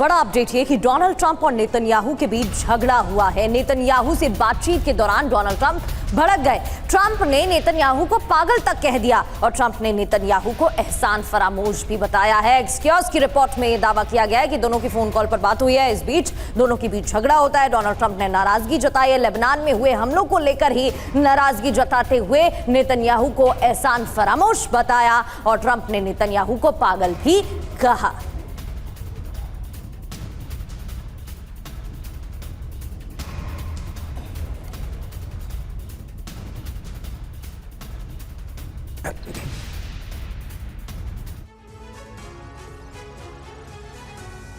बड़ा अपडेट ये कि डोनाल्ड ट्रंप और नेतन्याहू के बीच झगड़ा हुआ है। नेतन्याहू से बातचीत के दौरान डोनाल्ड ट्रंप भड़क गए। ट्रंप ने नेतन्याहू को पागल तक कह दिया और ट्रंप ने नेतन्याहू को एहसान फरामोश भी बताया है। एक्सक्यूज की रिपोर्ट में यह दावा किया गया है कि दोनों की फोन कॉल पर बात हुई है। इस बीच दोनों के बीच झगड़ा होता है। डोनाल्ड ट्रंप ने नाराजगी जताई है। लेबनान में हुए हमलों को लेकर ही नाराजगी जताते हुए नेतन्याहू को एहसान फरामोश बताया और ट्रंप ने नेतन्याहू को पागल भी कहा।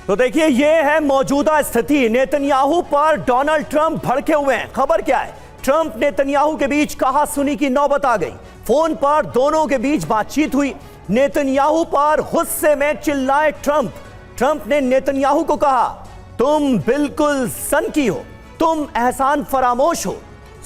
तो देखिए, यह है मौजूदा स्थिति। नेतन्याहू पर डोनाल्ड ट्रंप भड़के हुए हैं। खबर क्या है? ट्रंप नेतन्याहू के बीच कहा सुनी की नौबत आ गई। फोन पर दोनों के बीच बातचीत हुई। नेतन्याहू पर गुस्से में चिल्लाए ट्रंप। ट्रंप ने नेतन्याहू को कहा, तुम बिल्कुल सनकी हो, तुम एहसान फरामोश हो।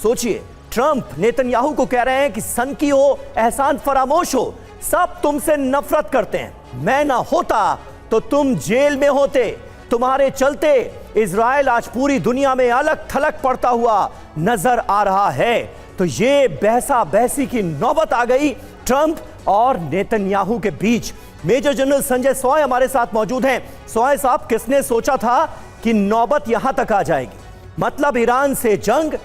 सोचिए, ट्रंप नेतन्याहू को कह रहे हैं कि सनकी हो, एहसान फरामोश हो, सब तुमसे नफरत करते हैं। मैं ना होता तो तुम जेल में होते। तुम्हारे चलते इजराइल आज पूरी दुनिया में अलग थलग पड़ता हुआ नजर आ रहा है। तो ये बहसा बहसी की नौबत आ गई ट्रंप और नेतन्याहू के बीच। मेजर जनरल संजय सॉय हमारे साथ मौजूद हैं। सॉय साहब, किसने सोचा था कि नौबत यहां तक आ जाएगी? मतलब ईरान से जंग,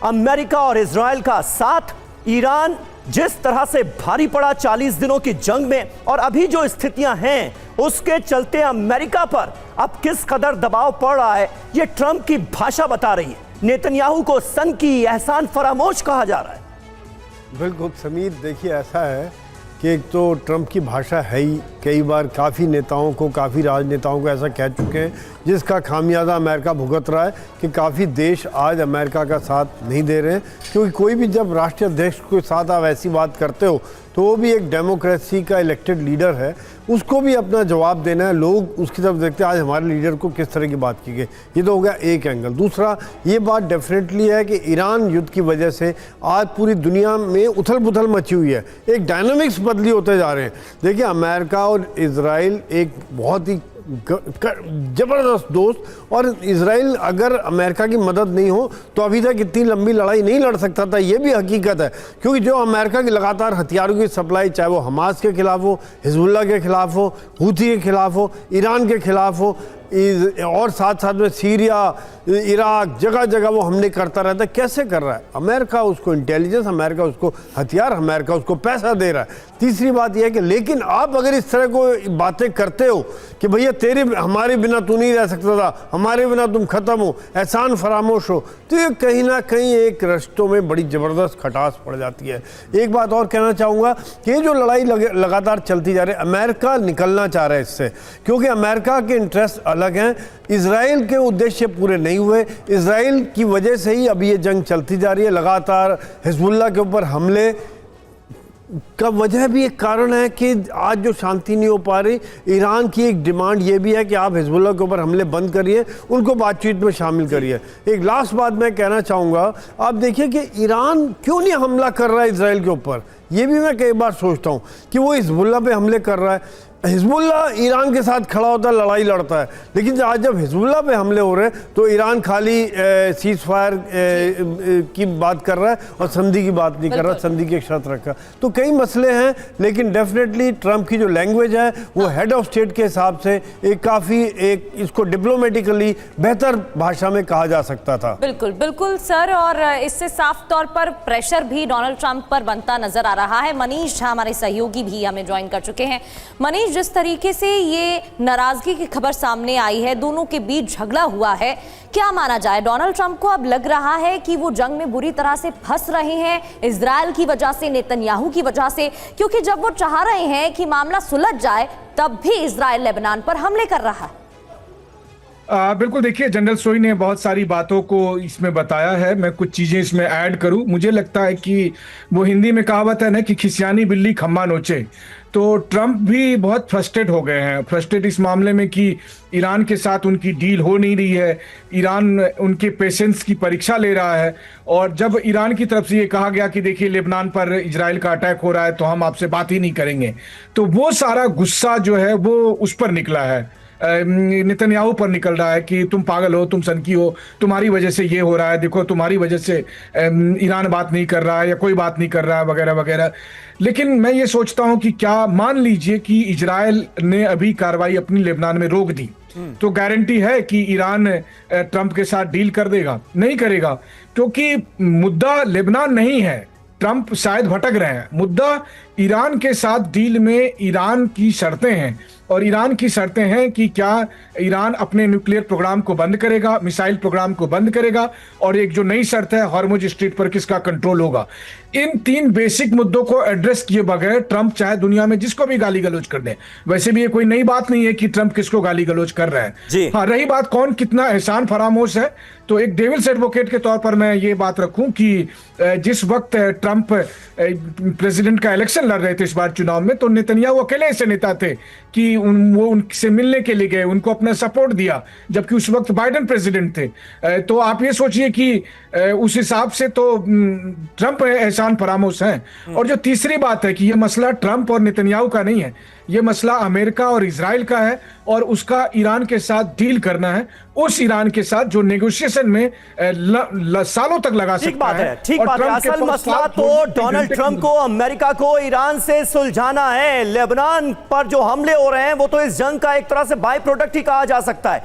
अमेरिका और इजराइल का साथ, ईरान जिस तरह से भारी पड़ा 40 दिनों की जंग में, और अभी जो स्थितियां हैं उसके चलते अमेरिका पर अब किस कदर दबाव पड़ रहा है, यह ट्रंप की भाषा बता रही है। नेतन्याहू को सनकी, एहसान फरामोश कहा जा रहा है। बिल्कुल समीर, देखिए ऐसा है कि एक तो ट्रंप की भाषा है ही, कई बार काफ़ी नेताओं को, काफ़ी राजनेताओं को ऐसा कह चुके हैं, जिसका खामियाजा अमेरिका भुगत रहा है कि काफ़ी देश आज अमेरिका का साथ नहीं दे रहे हैं। क्योंकि कोई भी जब राष्ट्रीय अध्यक्ष के साथ आप ऐसी बात करते हो तो वो भी एक डेमोक्रेसी का इलेक्टेड लीडर है, उसको भी अपना जवाब देना है। लोग उसकी तरफ देखते हैं आज हमारे लीडर को किस तरह की बात की गई। ये तो हो गया एक एंगल। दूसरा ये बात डेफिनेटली है कि ईरान युद्ध की वजह से आज पूरी दुनिया में उथल पुथल मची हुई है, एक डायनामिक्स बदली होते जा रहे हैं। देखिए, अमेरिका और इजराइल एक बहुत ही ज़बरदस्त दोस्त, और इजराइल अगर अमेरिका की मदद नहीं हो तो अभी तक इतनी लंबी लड़ाई नहीं लड़ सकता था। ये भी हकीकत है, क्योंकि जो अमेरिका की लगातार हथियारों की सप्लाई, चाहे वो हमास के खिलाफ हो, हिजबुल्लाह के खिलाफ हो, हूथी के खिलाफ हो, ईरान के खिलाफ हो, और साथ साथ में सीरिया, इराक, जगह जगह वो हमले करता रहता है। कैसे कर रहा है? अमेरिका उसको इंटेलिजेंस, अमेरिका उसको हथियार, अमेरिका उसको पैसा दे रहा है। तीसरी बात यह है कि लेकिन आप अगर इस तरह को बातें करते हो कि भैया तेरे हमारे बिना तू नहीं रह सकता था, हमारे बिना तुम खत्म हो, एहसान फरामोश हो, तो ये कहीं ना कहीं एक रिश्तों में बड़ी ज़बरदस्त खटास पड़ जाती है। एक बात और कहना चाहूँगा कि ये जो लड़ाई लगातार चलती जा रही है, अमेरिका निकलना चाह रहा है इससे, क्योंकि अमेरिका के इंटरेस्ट अलग हैं। इजराइल के उद्देश्य पूरे नहीं हुए। इजराइल की वजह से ही अभी ये जंग चलती जा रही है। लगातार हिजबुल्लाह के ऊपर हमले का वजह भी एक कारण है कि आज जो शांति नहीं हो पा रही। ईरान की एक डिमांड ये भी है कि आप हिजबुल्लाह के ऊपर हमले बंद करिए, उनको बातचीत में शामिल करिए। एक लास्ट बात मैं कहना चाहूँगा, आप देखिए कि ईरान क्यों नहीं हमला कर रहा है इजराइल के ऊपर। ये भी मैं कई बार सोचता हूँ कि वो हिजबुल्लाह पे हमले कर रहा है। हिजबुल्लाह ईरान के साथ खड़ा होता है, लड़ाई लड़ता है, लेकिन आज जब हिजबुल्लाह पे हमले हो रहे हैं तो ईरान खाली सीज फायर की बात कर रहा है और संधि की बात नहीं कर रहा, संधि की एक शर्त रखा। तो कई मसले हैं, लेकिन डेफिनेटली ट्रंप की जो लैंग्वेज है वो हेड ऑफ स्टेट के हिसाब से एक इसको डिप्लोमेटिकली बेहतर भाषा में कहा जा सकता था। बिल्कुल बिल्कुल सर, और इससे साफ तौर पर प्रेशर भी डोनाल्ड ट्रंप पर बनता नजर आ रहा है। मनीष हमारे सहयोगी भी हमें ज्वाइन कर चुके हैं। मनीष, जिस तरीके से ये नाराजगी की खबर सामने आई है, दोनों के बीच झगड़ा हुआ है, क्या माना जाए? डोनाल्ड ट्रंप को अब लग रहा है कि वो जंग में बुरी तरह से फंस रहे हैं इजराइल की वजह से, नेतन्याहू की वजह से, क्योंकि जब वो चाह रहे हैं कि मामला सुलझ जाए तब भी इजराइल लेबनान पर हमले कर रहा है। बिल्कुल, देखिए जनरल सोई ने बहुत सारी बातों को इसमें बताया है। मैं कुछ चीजें इसमें ऐड करूं। मुझे लगता है कि वो हिंदी में कहावत है ना कि खिसियानी बिल्ली खम्मा नोचे, तो ट्रंप भी बहुत फ्रस्ट्रेट हो गए हैं। फ्रस्ट्रेट इस मामले में कि ईरान के साथ उनकी डील हो नहीं रही है, ईरान उनके पेशेंस की परीक्षा ले रहा है, और जब ईरान की तरफ से ये कहा गया कि देखिए लेबनान पर इजराइल का अटैक हो रहा है तो हम आपसे बात ही नहीं करेंगे, तो वो सारा गुस्सा जो है वो उस पर निकला है नेतन्याहू पर निकल रहा है कि तुम पागल हो, तुम सनकी हो, तुम्हारी वजह से ये हो रहा है, देखो तुम्हारी वजह से ईरान बात नहीं कर रहा है या कोई बात नहीं कर रहा है वगैरह वगैरह। लेकिन मैं ये सोचता हूं कि क्या मान लीजिए कि इजराइल ने अभी कार्रवाई अपनी लेबनान में रोक दी, तो गारंटी है कि ईरान ट्रंप के साथ डील कर देगा? नहीं करेगा, क्योंकि मुद्दा लेबनान नहीं है। ट्रंप शायद भटक रहे हैं, मुद्दा ईरान के साथ डील में ईरान की शर्तें हैं, और ईरान की शर्तें हैं कि क्या ईरान अपने न्यूक्लियर प्रोग्राम को बंद करेगा, मिसाइल प्रोग्राम को बंद करेगा, और एक जो नई शर्त है हॉर्मुज स्ट्रेट पर किसका कंट्रोल होगा। इन 3 बेसिक मुद्दों को एड्रेस किए बगैर ट्रंप चाहे दुनिया में जिसको भी गाली गलौज कर दे, वैसे भी ये कोई नई बात नहीं है कि ट्रंप किसको गाली गलौज कर रहा है। हाँ, रही बात कौन कितना एहसान फरामोश है, तो एक डेविल्स एडवोकेट के तौर पर मैं ये बात रखूं कि जिस वक्त ट्रंप प्रेसिडेंट का इलेक्शन लड़ रहे थे इस बार चुनाव में, तो नेतन्याहू अकेले ऐसे नेता थे कि वो उनसे मिलने के लिए गए, उनको अपना सपोर्ट दिया, जबकि उस वक्त बाइडेन प्रेसिडेंट थे। तो आप ये सोचिए कि उस हिसाब से तो ट्रंप एहसान फरामोश हैं। और जो तीसरी बात है कि ये मसला ट्रंप और नेतन्याहू का नहीं है, ये मसला अमेरिका और इजराइल का है, और उसका ईरान के साथ डील करना है, उस ईरान के साथ जो नेगोशिएशन में सालों तक लगा सकता है। ठीक बात है। असल मसला तो डोनाल्ड ट्रंप को, अमेरिका को ईरान से सुलझाना है। लेबनान पर जो हमले हो रहे हैं वो तो इस जंग का एक तरह से बाय प्रोडक्ट ही कहा जा सकता है।